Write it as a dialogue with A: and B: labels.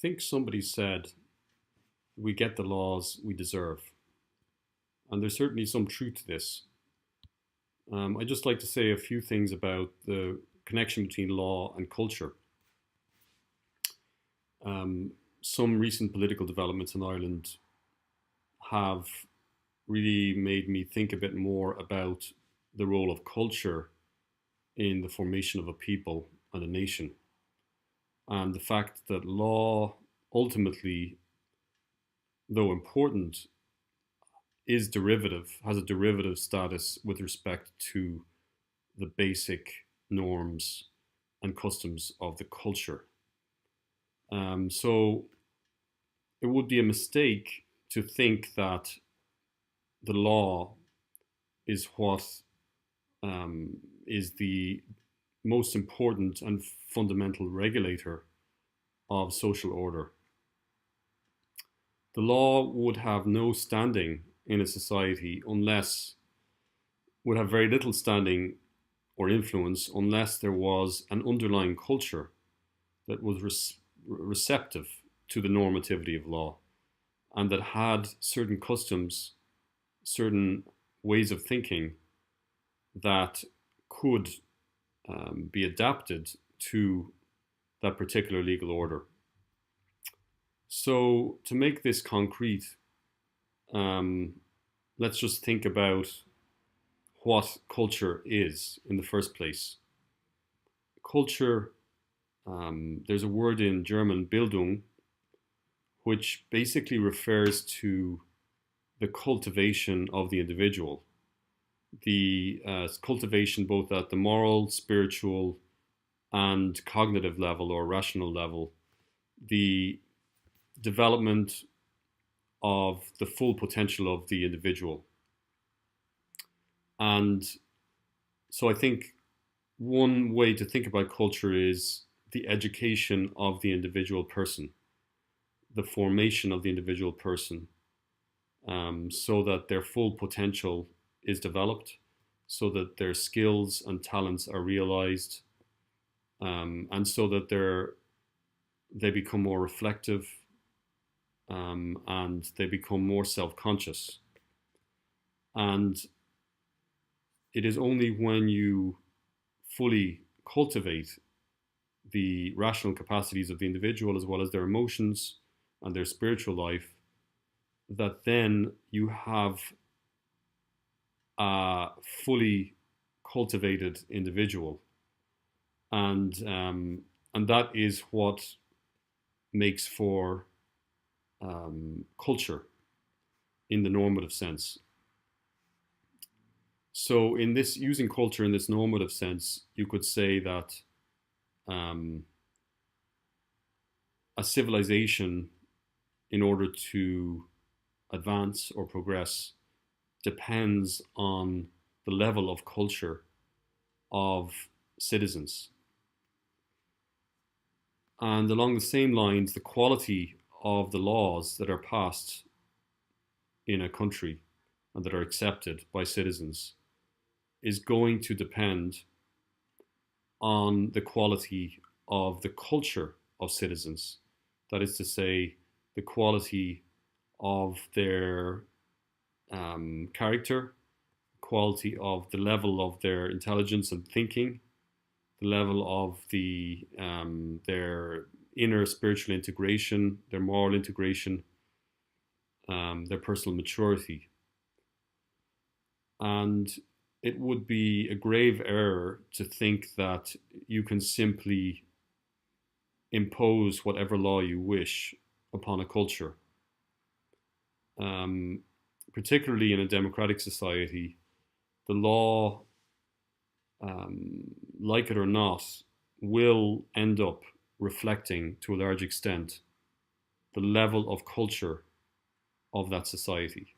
A: think somebody said we get the laws we deserve. And there's certainly some truth to this. I'd just like to say a few things about the connection between law and culture. Some recent political developments in Ireland have really made me think a bit more about the role of culture in the formation of a people and a nation. And the fact that law ultimately, though important, is derivative, has a derivative status with respect to the basic norms and customs of the culture. So it would be a mistake to think that the law is what is the most important and fundamental regulator of social order. The law would have no standing in a society unless, would have very little standing or influence unless there was an underlying culture that was receptive to the normativity of law and that had certain customs, certain ways of thinking that could be adapted to that particular legal order. So, to make this concrete, let's just think about what culture is in the first place. Culture, there's a word in German, Bildung, which basically refers to the cultivation of the individual. The cultivation both at the moral, spiritual, and cognitive level or rational level, the development of the full potential of the individual. And so I think one way to think about culture is the education of the individual person, the formation of the individual person, so that their full potential is developed, so that their skills and talents are realized, and so that they become more reflective, and they become more self-conscious. And it is only when you fully cultivate the rational capacities of the individual as well as their emotions and their spiritual life that then you have a fully cultivated individual. And that is what makes for culture in the normative sense. So in this, using culture in this normative sense, you could say that a civilization, in order to advance or progress, depends on the level of culture of citizens. And along the same lines, the quality of the laws that are passed in a country and that are accepted by citizens is going to depend on the quality of the culture of citizens. That is to say, the quality of their character, quality of the level of their intelligence and thinking, the level of their inner spiritual integration, their moral integration, their personal maturity. And it would be a grave error to think that you can simply impose whatever law you wish upon a culture. Particularly in a democratic society, the law, like it or not, will end up reflecting to a large extent the level of culture of that society.